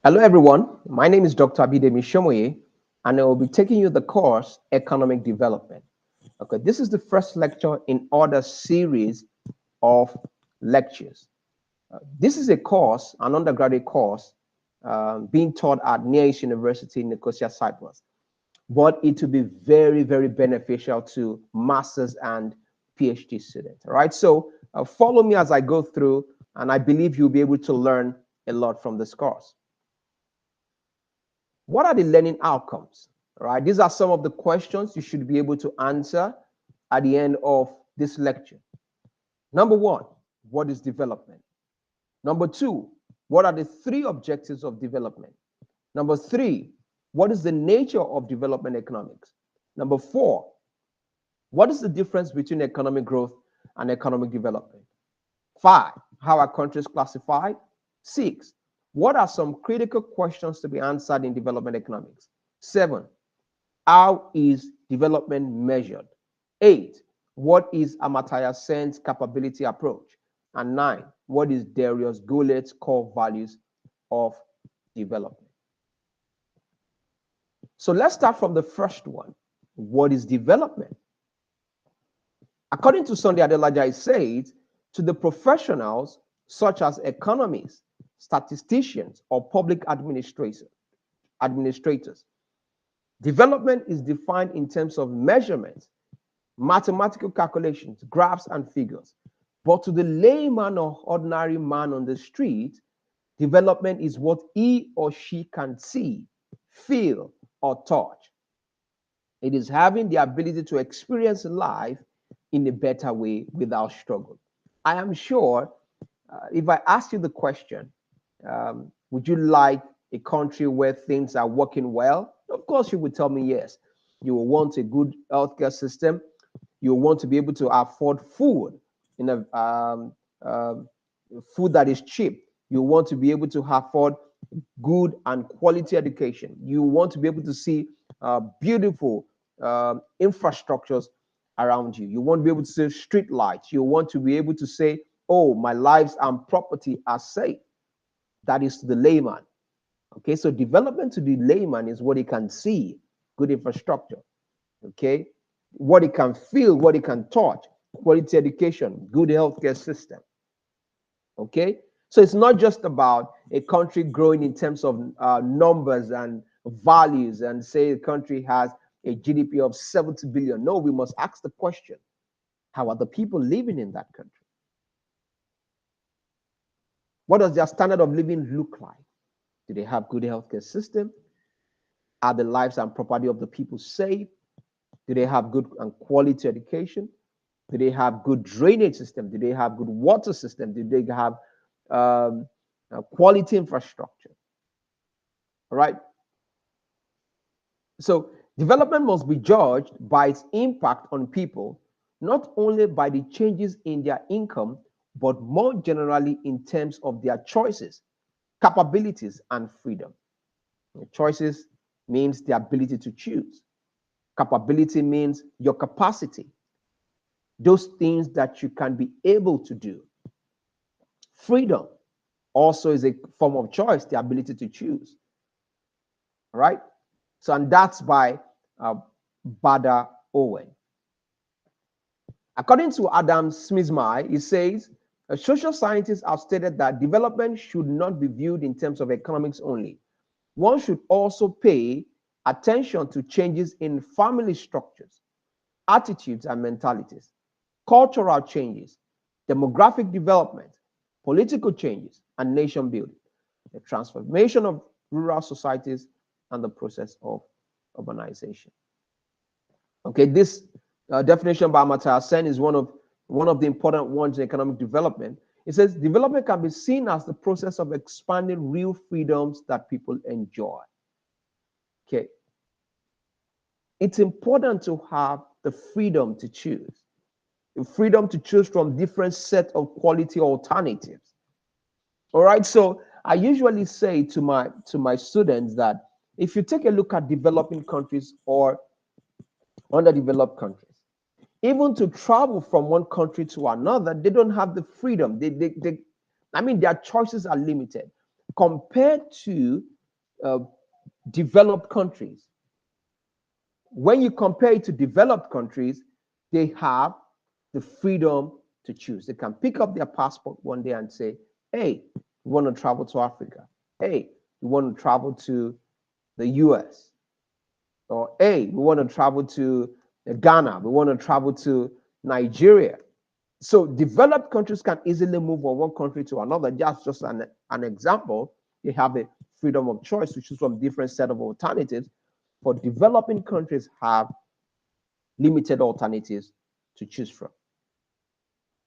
Hello, everyone. My name is Dr. Abidemi Shomoye, and I will be taking you the course Economic Development. Okay, this is the first lecture in order series of lectures. This is a course, an undergraduate course, being taught at Near East University in Nicosia, Cyprus. But it will be very, very beneficial to masters and PhD students. All right, so follow me as I go through, and I believe you'll be able to learn a lot from this course. What are the learning outcomes? All right, these are some of the questions you should be able to answer at the end of this lecture. Number one, what is development? Number two, what are the three objectives of development? Number three, what is the nature of development economics? Number four, what is the difference between economic growth and economic development? Five, how are countries classified? Six, what are some critical questions to be answered in development economics? Seven, how is development measured? Eight, what is Amartya Sen's capability approach? And nine, what is Darius Goulet's core values of development? So let's start from the first one. What is development? According to Sunday Adelaja, it says, to the professionals such as economists, statisticians, or public administrators, development is defined in terms of measurements, mathematical calculations, graphs, and figures. But to the layman or ordinary man on the street, development is what he or she can see, feel, or touch. It is having the ability to experience life in a better way without struggle. I am sure if I ask you the question, would you like a country where things are working well? Of course, you would tell me yes. You will want a good healthcare system. You will want to be able to afford food in a food that is cheap. You want to be able to afford good and quality education. You want to be able to see beautiful infrastructures around you. You want to be able to see street lights. You want to be able to say, oh, my lives and property are safe. That is to the layman. Okay, so development to the layman is what he can see, good infrastructure. Okay, what he can feel, what he can touch, quality education, good healthcare system. Okay, so it's not just about a country growing in terms of numbers and values and say the country has a GDP of 70 billion. No, we must ask the question, how are the people living in that country? What does their standard of living look like? Do they have good healthcare system? Are the lives and property of the people safe? Do they have good and quality education? Do they have good drainage system? Do they have good water system? Do they have quality infrastructure? All right. So development must be judged by its impact on people, not only by the changes in their income, but more generally in terms of their choices, capabilities, and freedom. Choices means the ability to choose. Capability means your capacity, those things that you can be able to do. Freedom also is a form of choice, the ability to choose. All right. So, and that's by Bada Owen. According to Adam Smithmai, he says, social scientists have stated that development should not be viewed in terms of economics only. One should also pay attention to changes in family structures, attitudes and mentalities, cultural changes, demographic development, political changes, and nation building, the transformation of rural societies, and the process of urbanization. Okay, this definition by Amartya Sen is one of the important ones in economic development. It says development can be seen as the process of expanding real freedoms that people enjoy. Okay, it's important to have the freedom to choose, the freedom to choose from different set of quality alternatives. All right, so I usually say to my students that if you take a look at developing countries or underdeveloped countries, even to travel from one country to another, they don't have the freedom. I mean, their choices are limited. compared to uh, developed countries. When you compare it to developed countries, they have the freedom to choose. They can pick up their passport one day and say, hey, we want to travel to Africa. Hey, we want to travel to the US. Or hey, we want to travel to Ghana. We want to travel to Nigeria. So developed countries can easily move from one country to another. Just an example. They have a freedom of choice to choose from different set of alternatives. But developing countries have limited alternatives to choose from.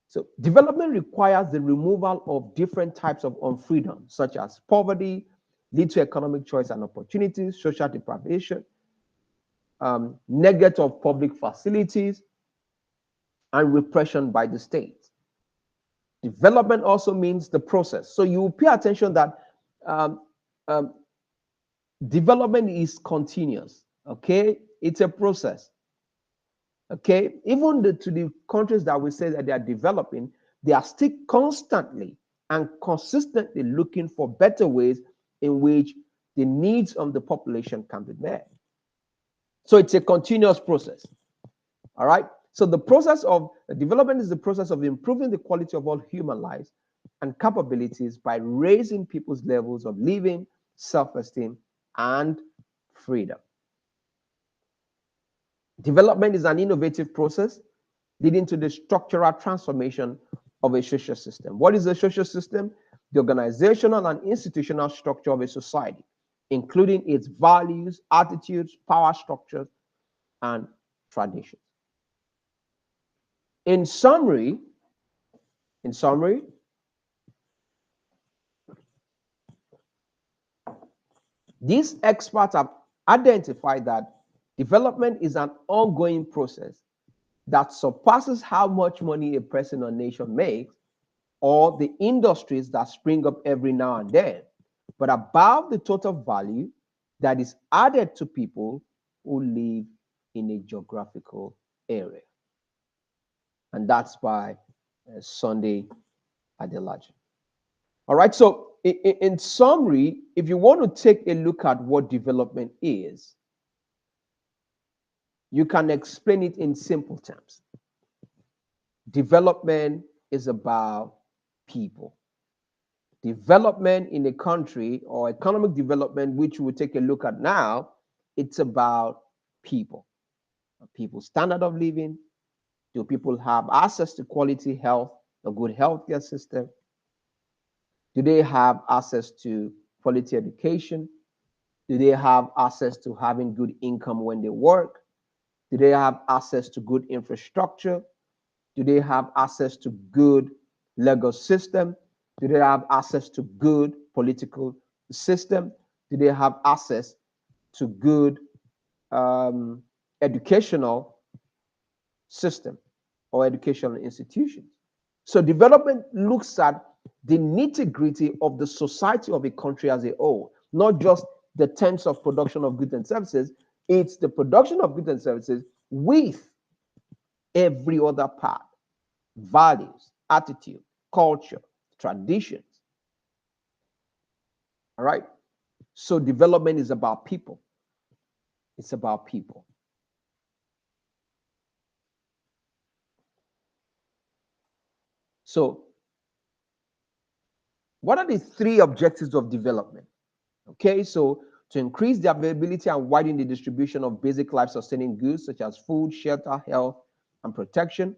So development requires the removal of different types of unfreedom, such as poverty, lead to economic choice and opportunities, social deprivation, neglect of public facilities, and repression by the state. Development also means the process. So you pay attention that um, um, development is continuous. Okay, it's a process. Okay, even to the countries that we say that they are developing, they are still constantly and consistently looking for better ways in which the needs of the population can be met. So it's a continuous process. All right. So the process of development is the process of improving the quality of all human lives and capabilities by raising people's levels of living, self-esteem, and freedom. Development is an innovative process leading to the structural transformation of a social system. What is a social system? The organizational and institutional structure of a society, including its values, attitudes, power structures, and traditions. In summary, in summary, these experts have identified that development is an ongoing process that surpasses how much money a person or nation makes or the industries that spring up every now and then, but above the total value that is added to people who live in a geographical area. And that's by Sunday Adelaja. All right, so in summary, if you want to take a look at what development is, you can explain it in simple terms. Development is about people. Development in a country or economic development, which we'll take a look at now, it's about people. People's standard of living. Do people have access to quality health, a good healthcare system? Do they have access to quality education? Do they have access to having good income when they work? Do they have access to good infrastructure? Do they have access to good legal system? Do they have access to good political system? Do they have access to good educational system or educational institutions? So development looks at the nitty-gritty of the society of a country as a whole, not just the terms of production of goods and services. It's the production of goods and services with every other part, values, attitude, culture, traditions. All right. So development is about people. It's about people. So, what are the three objectives of development? Okay, so to increase the availability and widen the distribution of basic life sustaining goods such as food, shelter, health, and protection,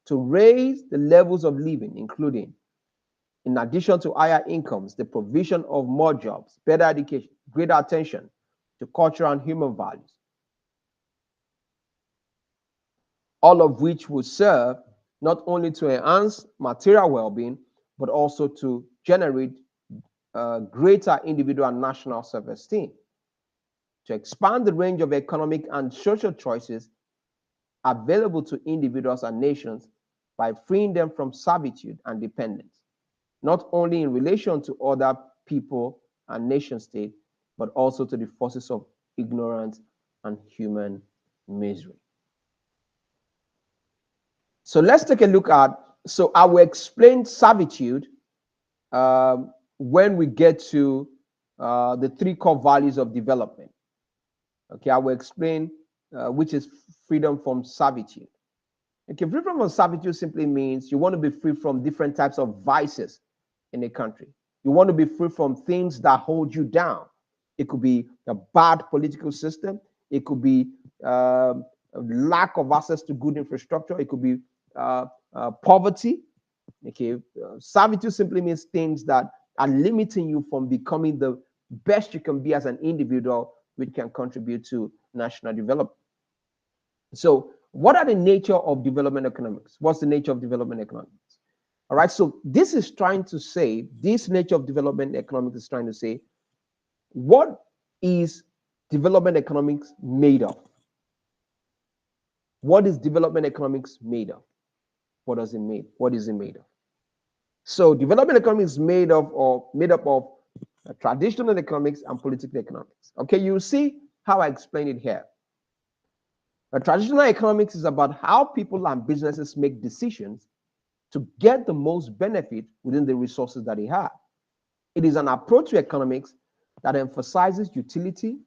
to raise the levels of living, including, in addition to higher incomes, the provision of more jobs, better education, greater attention to cultural and human values, all of which will serve not only to enhance material well-being, but also to generate greater individual and national self-esteem, to expand the range of economic and social choices available to individuals and nations by freeing them from servitude and dependence, not only in relation to other people and nation states, but also to the forces of ignorance and human misery. So let's take a look at, so I will explain servitude when we get to the three core values of development. Okay, I will explain which is freedom from servitude. Okay, freedom from servitude simply means you want to be free from different types of vices in a country. You want to be free from things that hold you down. It could be a bad political system. It could be a lack of access to good infrastructure. It could be poverty. Okay, servitude simply means things that are limiting you from becoming the best you can be as an individual, which can contribute to national development. So, what are the nature of development economics? What's the nature of development economics? All right, so this is trying to say, this nature of development economics is trying to say, what is development economics made of? What is development economics made of? What does it mean? What is it made of? So development economics is made up of traditional economics and political economics. Okay, you see how I explain it here. Traditional economics is about how people and businesses make decisions to get the most benefit within the resources that they have. It is an approach to economics that emphasizes utility,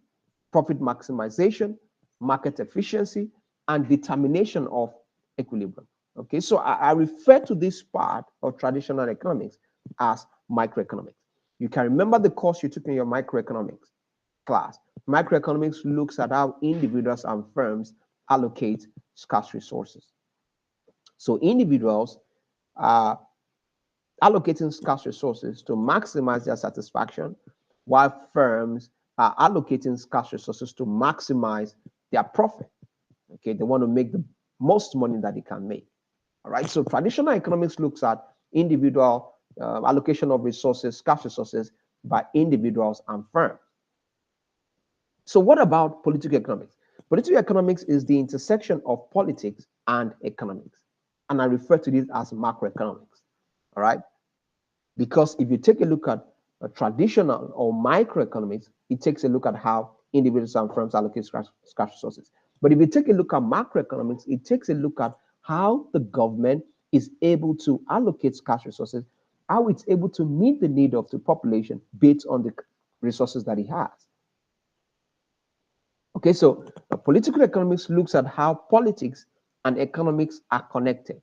profit maximization, market efficiency, and determination of equilibrium. Okay, so I refer to this part of traditional economics as microeconomics. You can remember the course you took in your microeconomics class. Microeconomics looks at how individuals and firms allocate scarce resources. So individuals are allocating scarce resources to maximize their satisfaction, while firms are allocating scarce resources to maximize their profit. Okay, they want to make the most money that they can make. All right, so traditional economics looks at individual allocation of resources, scarce resources by individuals and firms. So, what about political economics? Political economics is the intersection of politics and economics, and I refer to this as macroeconomics. All right, because if you take a look at traditional or microeconomics, it takes a look at how individuals and firms allocate scarce resources. But if you take a look at macroeconomics, it takes a look at how the government is able to allocate scarce resources, how it's able to meet the need of the population based on the resources that it has. Okay, so political economics looks at how politics and economics are connected.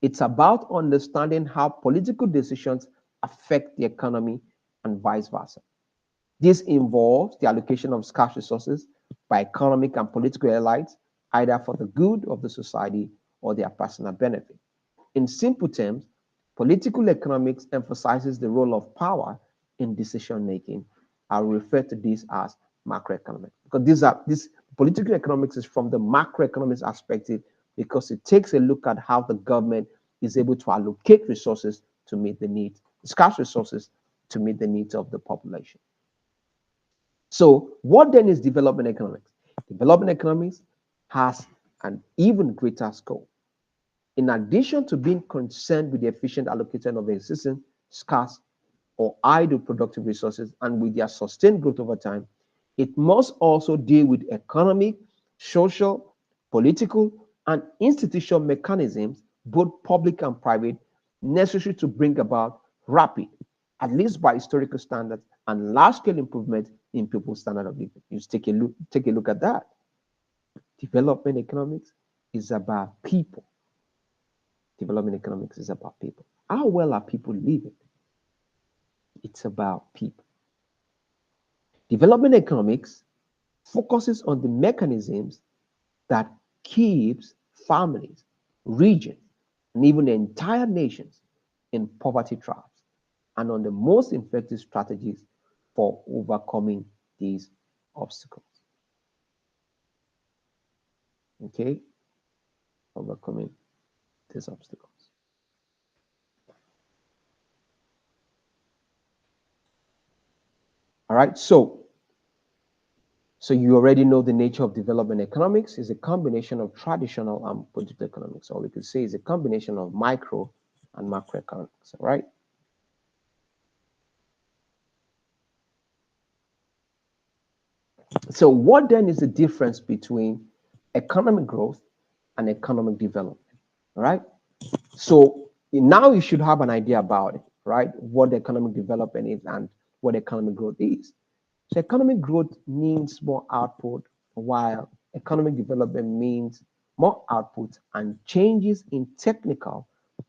It's about understanding how political decisions affect the economy and vice versa. This involves the allocation of scarce resources by economic and political elites, either for the good of the society or their personal benefit. In simple terms, political economics emphasizes the role of power in decision making. I'll refer to this as macroeconomics because this political economics is from the macroeconomics perspective because it takes a look at how the government is able to allocate resources to meet the needs, scarce resources to meet the needs of the population. So, what then is development economics? Development economics has an even greater scope. In addition to being concerned with the efficient allocation of existing scarce or idle productive resources and with their sustained growth over time, it must also deal with economic, social, political, and institutional mechanisms, both public and private, necessary to bring about rapid, at least by historical standards, and large-scale improvement in people's standard of living. You just take a look at that. Development economics is about people. Development economics is about people. How well are people living? It's about people. Development economics focuses on the mechanisms that keeps families, regions, and even entire nations in poverty traps and on the most effective strategies for overcoming these obstacles. Okay? Overcoming these obstacles. All right, so you already know the nature of development economics is a combination of traditional and political economics, or we could say it's a combination of micro and macroeconomics, all right? So what then is the difference between economic growth and economic development, all right? So now you should have an idea about it, right? What economic development is and what economic growth is. So economic growth means more output, while economic development means more output and changes in technical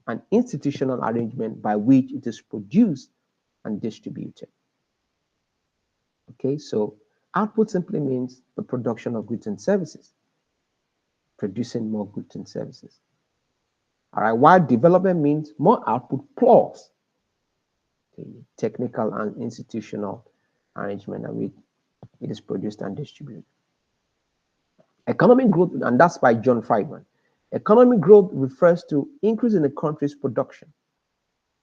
and institutional arrangement by which it is produced and distributed. Okay, so output simply means the production of goods and services, producing more goods and services. All right, while development means more output plus the technical and institutional arrangement by which it is produced and distributed. Economic growth, and that's by John Friedman. Economic growth refers to increase in the country's production.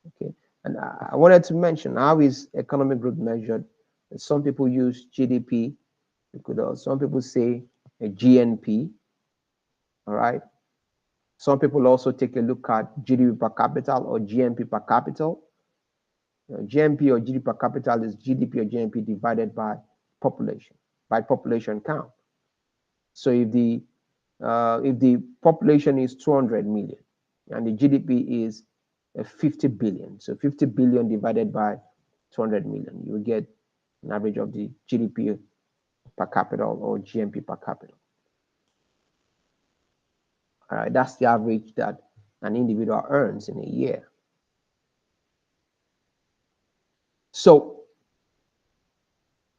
Okay, and I wanted to mention how is economic growth measured. Some people use GDP. Some people say a GNP. All right. Some people also take a look at GDP per capita or GNP per capita. GNP or GDP per capita is GDP or GNP divided by population count. So if the population is 200 million and the GDP is 50 billion, so 50 billion divided by 200 million, you will get an average of the GDP per capita or GNP per capita. All right, that's the average that an individual earns in a year. So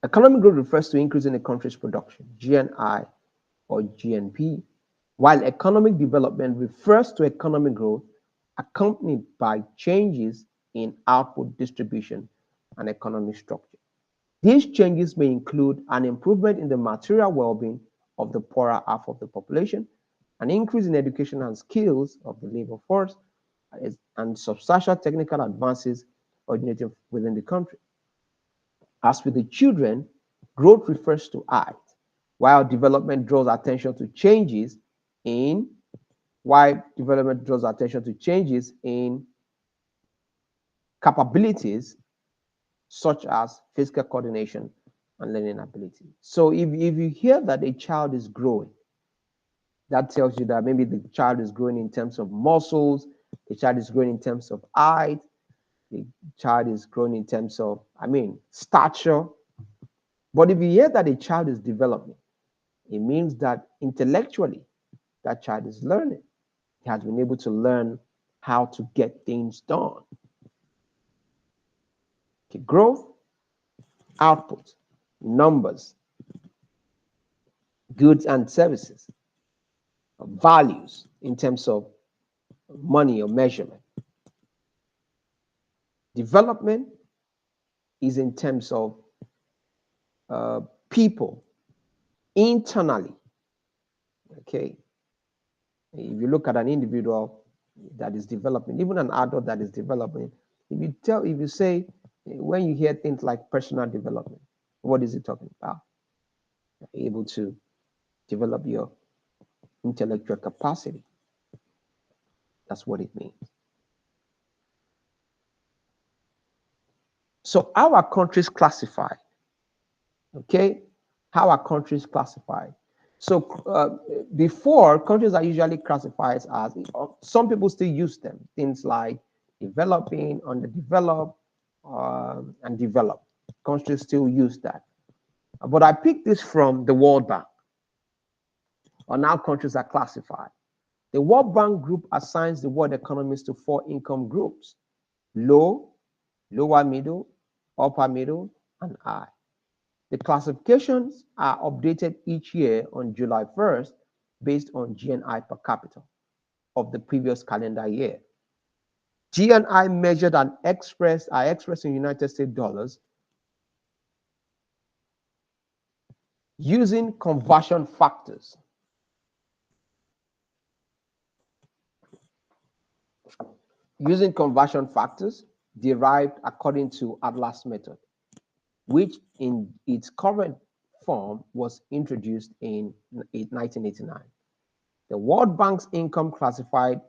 economic growth refers to increase in a country's production, GNI or GNP, while economic development refers to economic growth accompanied by changes in output distribution and economic structure. These changes may include an improvement in the material well-being of the poorer half of the population, an increase in education and skills of the labor force, and substantial technical advances originating within the country. As with the children, growth refers to height, while development draws attention to changes in capabilities such as physical coordination and learning ability. So if you hear that a child is growing, that tells you that maybe the child is growing in terms of muscles, the child is growing in terms of height, the child is growing in terms of, stature. But if you hear that a child is developing, it means that intellectually, that child is learning. He has been able to learn how to get things done. Okay, growth, output, numbers, goods and services, values in terms of money or measurement. Development is in terms of people internally. Okay, if you look at an individual that is developing, even an adult that is developing, if you say, when you hear things like personal development, what is it talking about? You're able to develop your intellectual capacity. That's what it means. So how are countries classified? Okay, how are countries classified? So before, countries are usually classified as, some people still use them, things like developing, underdeveloped, and developed. Countries still use that. But I picked this from the World Bank on how countries are classified. The World Bank group assigns the world economies to 4 income groups: low, lower middle, upper middle, and high. The classifications are updated each year on July 1st based on GNI per capita of the previous calendar year. GNI measured and expressed in United States dollars using conversion factors. Using conversion factors derived according to Atlas method, which in its current form was introduced in 1989. The World Bank's income classified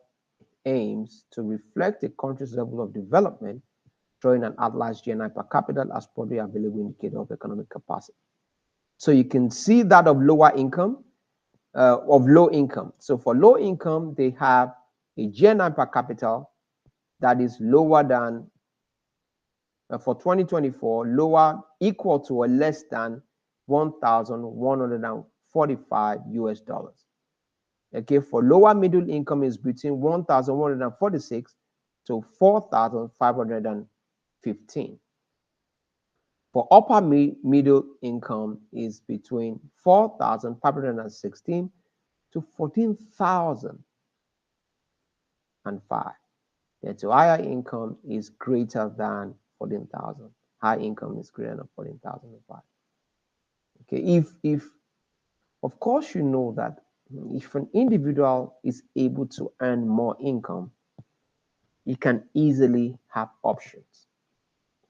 aims to reflect a country's level of development, drawing an Atlas GNI per capita as publicly available indicator of economic capacity. So you can see that of lower income, of low income. So for low income, they have a GNI per capita that is lower than for 2024 lower equal to or less than 1,145 US dollars. Okay, for lower middle income is between 1,146 to 4,515. For upper middle income is between 4,516 to 14,005. And so higher income is greater than 14,000. High income is greater than 14,005. Okay, if of course you know that if an individual is able to earn more income, he can easily have options,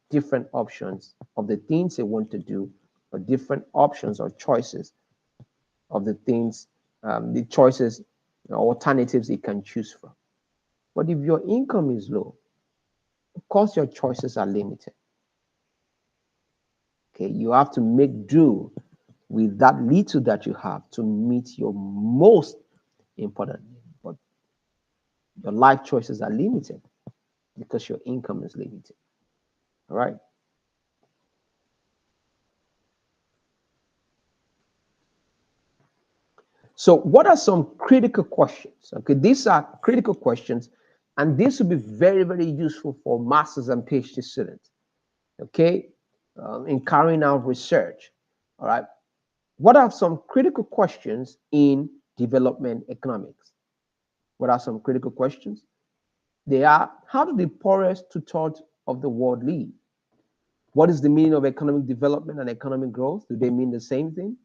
different options of the things they want to do, or different options or choices of the things, the choices, alternatives he can choose from. But if your income is low, of course your choices are limited. Okay, you have to make do with that little that you have to meet your most important need. But your life choices are limited because your income is limited. All right. So, what are some critical questions? Okay, these are critical questions, and this will be very, very useful for masters and PhD students. Okay, in carrying out research. All right. What are some critical questions in development economics? What are some critical questions? They are: how do the poorest two-thirds of the world live? What is the meaning of economic development and economic growth? Do they mean the same thing?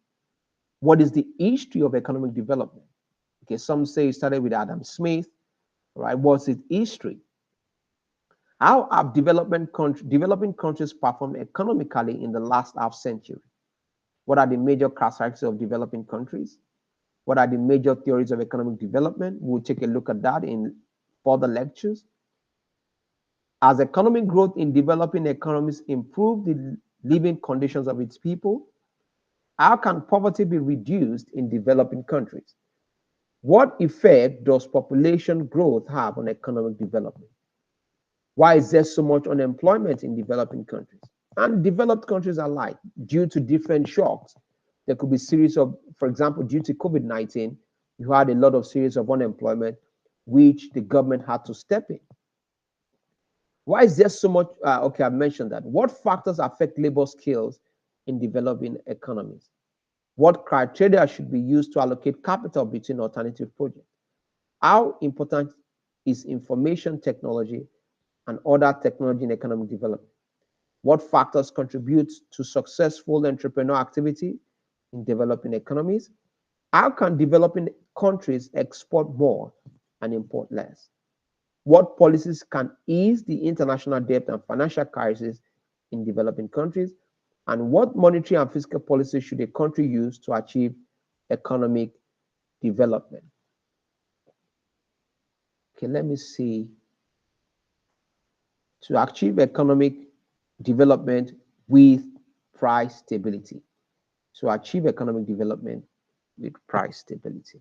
What is the history of economic development? Okay, some say it started with Adam Smith, right? What's its history? How have developing countries performed economically in the last half century? What are the major characteristics of developing countries? What are the major theories of economic development? We'll take a look at that in further lectures. As economic growth in developing economies improve the living conditions of its people, how can poverty be reduced in developing countries? What effect does population growth have on economic development? Why is there so much unemployment in developing countries? And developed countries alike, due to different shocks. There could be series of, for example, due to COVID-19, you had a lot of series of unemployment, which the government had to step in. Why is there so much? Okay, I mentioned that. What factors affect labor skills in developing economies? What criteria should be used to allocate capital between alternative projects? How important is information technology and other technology in economic development? What factors contribute to successful entrepreneurial activity in developing economies? How can developing countries export more and import less? What policies can ease the international debt and financial crisis in developing countries? And what monetary and fiscal policies should a country use to achieve economic development? Okay, let me see. To achieve economic development with price stability. To achieve economic development with price stability.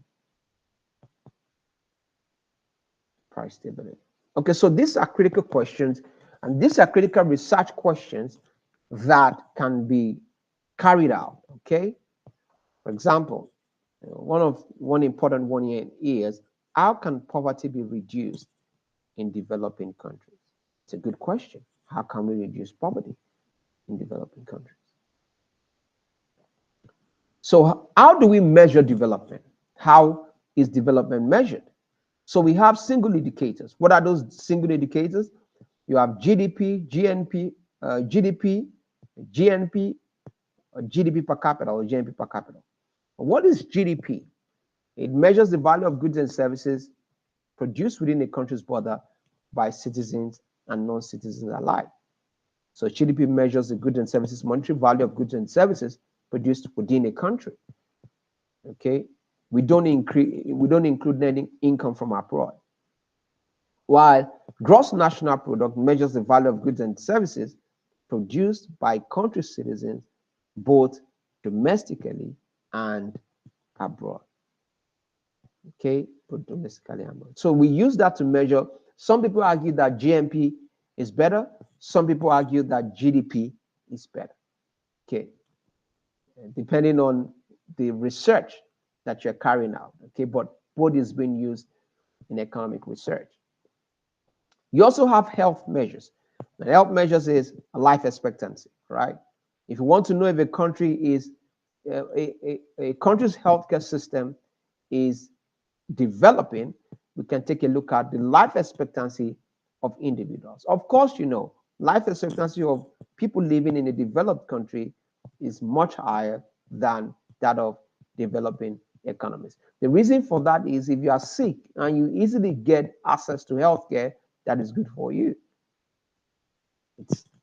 Price stability. Okay, so these are critical questions, and these are critical research questions that can be carried out. Okay, for example, one important one here is: how can poverty be reduced in developing countries? It's a good question. How can we reduce poverty in developing countries? So, how do we measure development? How is development measured? So we have single indicators. What are those single indicators? You have GDP, GNP, GDP, GNP, GDP per capita, or GNP per capita. What is GDP? It measures the value of goods and services produced within a country's border by citizens and non-citizens alike. So GDP measures the goods and services monetary value of goods and services produced within a country. Okay, we don't include net income from abroad. While gross national product measures the value of goods and services produced by country citizens both domestically and abroad. Okay, both domestically and abroad. So we use that to measure. Some people argue that GNP is better. Some people argue that GDP is better. Okay, depending on the research that you're carrying out. Okay, but both is being used in economic research. You also have health measures. The health measures is life expectancy, right? If you want to know if a country is a country's healthcare system is developing, we can take a look at the life expectancy of individuals. Of course, you know, life expectancy of people living in a developed country is much higher than that of developing economies. The reason for that is if you are sick and you easily get access to healthcare, that is good for you.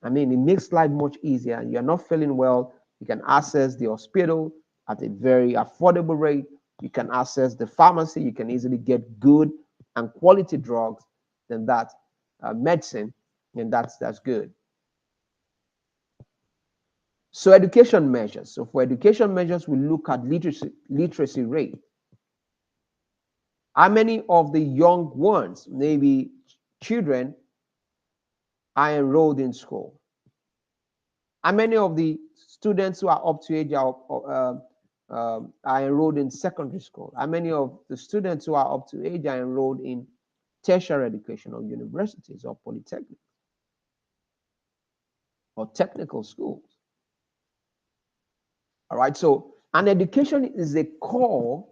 I mean, it makes life much easier. You're not feeling well, you can access the hospital at a very affordable rate. You can access the pharmacy. You can easily get good and quality drugs. Then that medicine, and that's good. So education measures. So for education measures, we look at literacy rate. How many of the young ones, maybe children, are enrolled in school? How many of the students who are up to age are enrolled in secondary school? How many of the students who are up to age are enrolled in tertiary education or universities or polytechnics or technical schools? All right. So, an education is a core.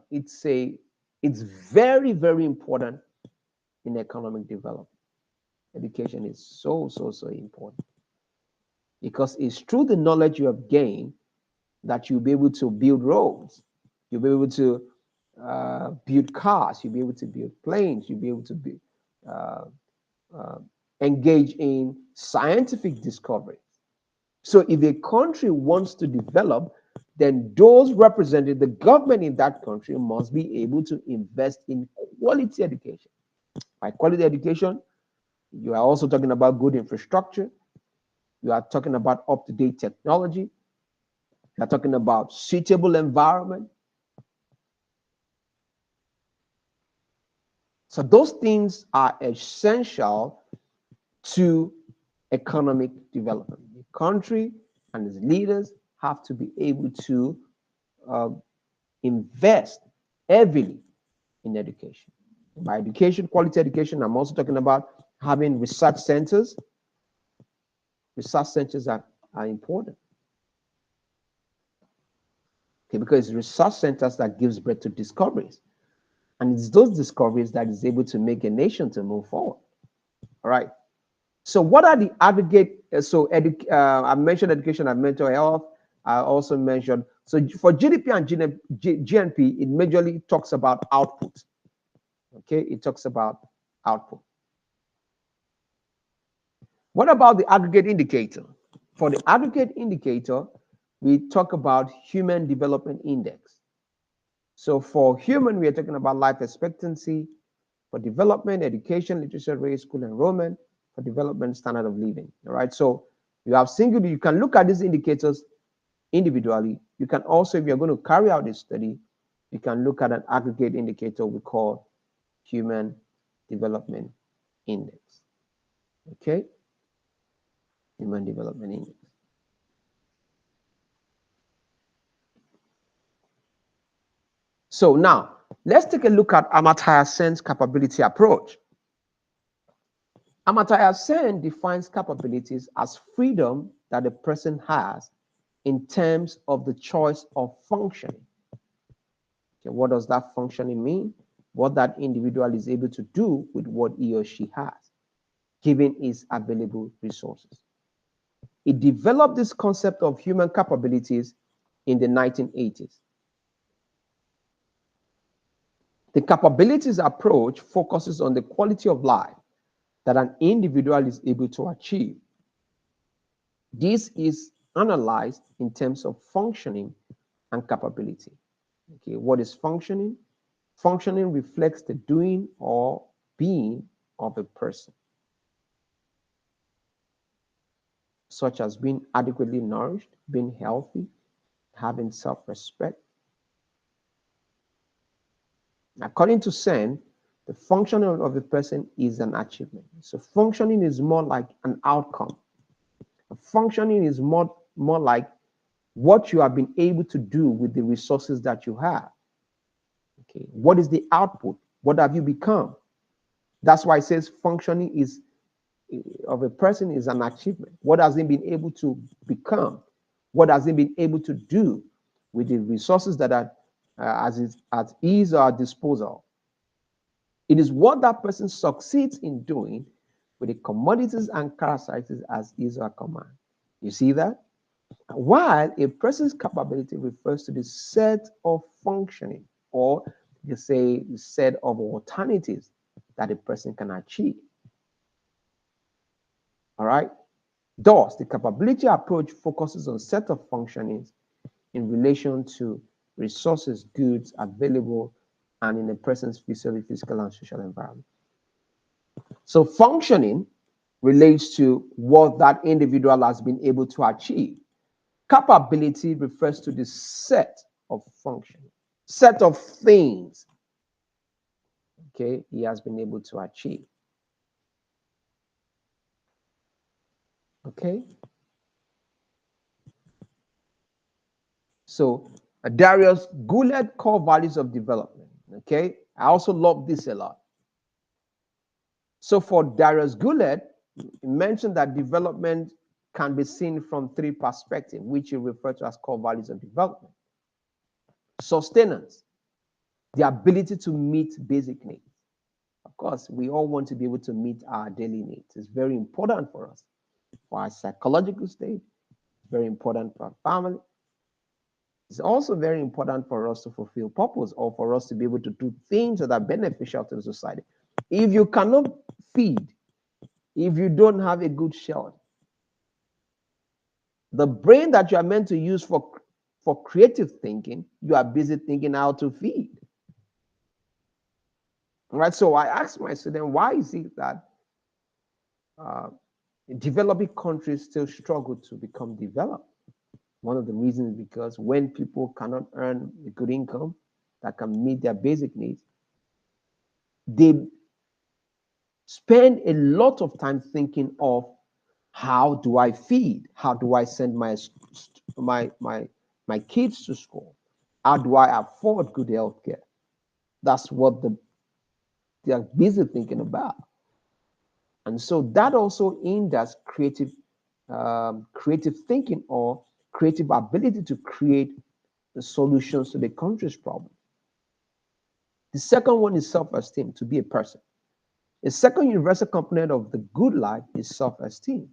It's very, very important in economic development. Education is so important because it's through the knowledge you have gained that you'll be able to build roads, you'll be able to build cars, you'll be able to build planes, you'll be able to uh, uh, engage in scientific discovery. So if a country wants to develop, then those representing the government in that country must be able to invest in quality education. By quality education, you are also talking about good infrastructure. You are talking about up-to-date technology. You are talking about suitable environment. So those things are essential to economic development. The country and its leaders have to be able to uh, invest heavily in education. By education, quality education, I'm also talking about having research centers. Research centers are important. Okay, because it's research centers that gives birth to discoveries. And it's those discoveries that is able to make a nation to move forward. All right. So what are the aggregate? I mentioned education and mental health. I also mentioned, so for GDP and GNP, it majorly talks about output. Okay, it talks about output. What about the aggregate indicator? For the aggregate indicator, we talk about human development index. So for human, we are talking about life expectancy. For development, education, literacy rate, school enrollment. For development, standard of living. All right. So you have single. You can look at these indicators individually. You can also, if you're going to carry out this study, you can look at an aggregate indicator we call human development index. Okay. Human development index. So now let's take a look at Amartya Sen's capability approach. Amartya Sen defines capabilities as freedom that a person has in terms of the choice of functioning. Okay, what does that functioning mean? What that individual is able to do with what he or she has, given his available resources. He developed this concept of human capabilities in the 1980s. The capabilities approach focuses on the quality of life that an individual is able to achieve. This is analyzed in terms of functioning and capability. Okay, what is functioning? Functioning reflects the doing or being of a person, such as being adequately nourished, being healthy, having self-respect. According to Sen, The functioning of a person is an achievement. So functioning is more like an outcome. Functioning is more like what you have been able to do with the resources that you have. Okay, what is the output? What have you become? That's why it says functioning is of a person is an achievement. What has he been able to become? What has he been able to do with the resources that are at his or disposal? It is what that person succeeds in doing with the commodities and characteristics as his or her command. You see that? While a person's capability refers to the set of functioning, or you say the set of alternatives that a person can achieve. All right. Thus, the capability approach focuses on set of functionings in relation to resources, goods available, and in a person's physical and social environment. So functioning relates to what that individual has been able to achieve. Capability refers to the set of functioning, set of things, okay, he has been able to achieve. Okay. So Darius Goulet core values of development. Okay. I also love this a lot. So for Darius Goulet, he mentioned that development can be seen from three perspectives, which he referred to as core values of development. Sustenance, the ability to meet basic needs. Of course, we all want to be able to meet our daily needs. It's very important for us, for our psychological state. It's very important for our family. It's also very important for us to fulfill purpose, or for us to be able to do things that are beneficial to the society. If you cannot feed, if you don't have a good shelter, the brain that you are meant to use for creative thinking, you are busy thinking how to feed. Right? So I asked my student, why is it that developing countries still struggle to become developed? One of the reasons is because when people cannot earn a good income that can meet their basic needs, they spend a lot of time thinking of how do I feed? How do I send my kids to school? How do I afford good health care? That's what they are busy thinking about. And so that also hinders creative thinking or creative ability to create the solutions to the country's problem. The second one is self-esteem, to be a person. The second universal component of the good life is self-esteem,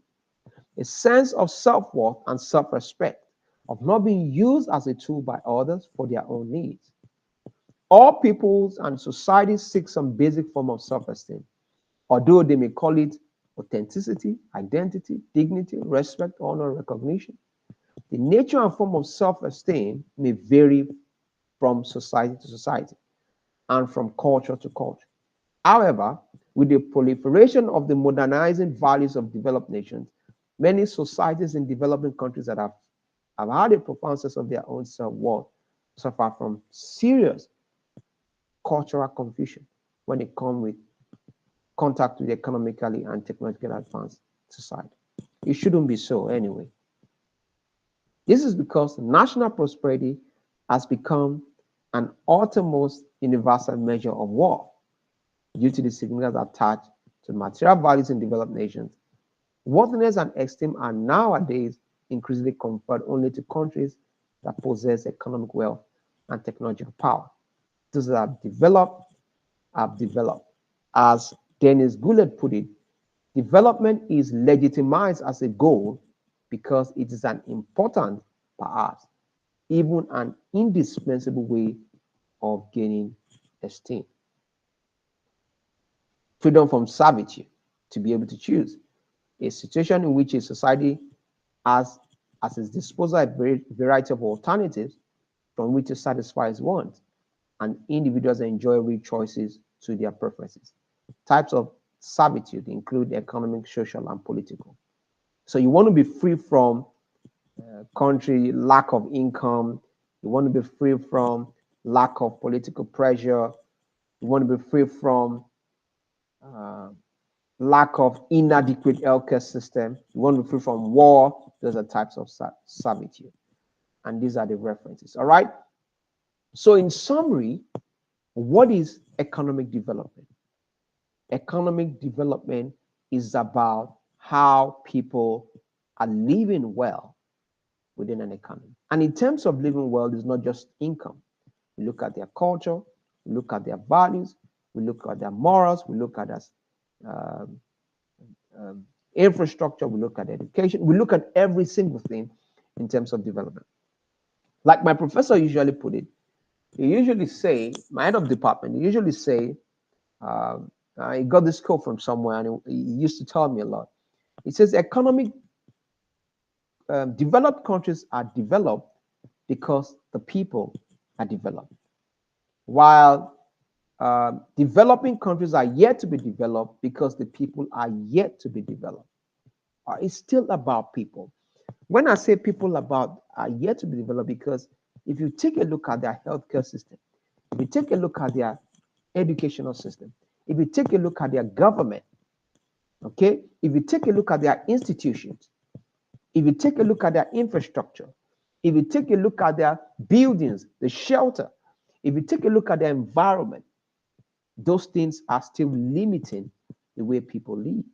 a sense of self-worth and self-respect, of not being used as a tool by others for their own needs. All peoples and societies seek some basic form of self-esteem, although they may call it authenticity, identity, dignity, respect, honor, recognition. The nature and form of self-esteem may vary from society to society and from culture to culture. However, with the proliferation of the modernizing values of developed nations, many societies in developing countries that have had a profound sense of their own self-worth suffer from serious cultural confusion when it comes with contact with economically and technologically advanced society. It shouldn't be so anyway. This is because national prosperity has become an uttermost universal measure of wealth due to the significance attached to material values in developed nations. Worthiness and esteem are nowadays increasingly conferred only to countries that possess economic wealth and technological power. Those that have developed. As Dennis Goulet put it, development is legitimized as a goal because it is an important, perhaps even an indispensable way of gaining esteem. Freedom from servitude, to be able to choose. A situation in which a society has at its disposal a variety of alternatives from which to satisfy its wants, and individuals enjoy real choices to their preferences. Types of servitude include economic, social, and political. So you want to be free from country lack of income. You want to be free from lack of political pressure. You want to be free from uh, lack of inadequate healthcare system. You want to be free from war. Those are types of servitude. And these are the references. All right. So, in summary, what is economic development? Economic development is about how people are living well within an economy. And in terms of living well, it's not just income. We look at their culture, we look at their values, we look at their morals, we look at their um, infrastructure, we look at education, we look at every single thing in terms of development. Like my professor usually put it, he usually say, my head of department, he usually say, I got this quote from somewhere, and he used to tell me a lot. He says, economic developed countries are developed because the people are developed, while developing countries are yet to be developed because the people are yet to be developed. It's still about people. When I say people about are yet to be developed, because if you take a look at their healthcare system, if you take a look at their educational system, if you take a look at their government, okay, if you take a look at their institutions, if you take a look at their infrastructure, if you take a look at their buildings, the shelter, if you take a look at their environment, those things are still limiting the way people live.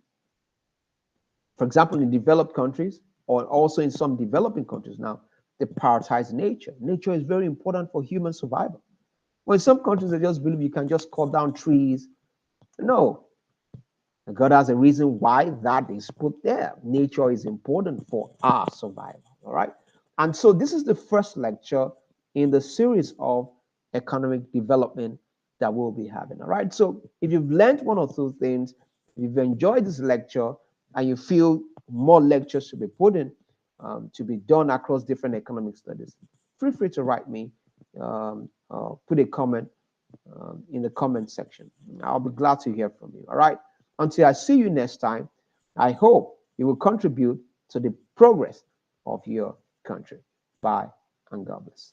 For example, in developed countries, or also in some developing countries now, they prioritize nature. Nature is very important for human survival. Well, in some countries, they just believe you can just cut down trees. No, God has a reason why that is put there. Nature is important for our survival. All right. And so this is the first lecture in the series of economic development that we'll be having. All right. So if you've learned one or two things, if you've enjoyed this lecture and you feel more lectures should be put in, to be done across different economic studies, feel free to write me, put a comment in the comment section. I'll be glad to hear from you. All right. Until I see you next time, I hope you will contribute to the progress of your country. Bye and God bless.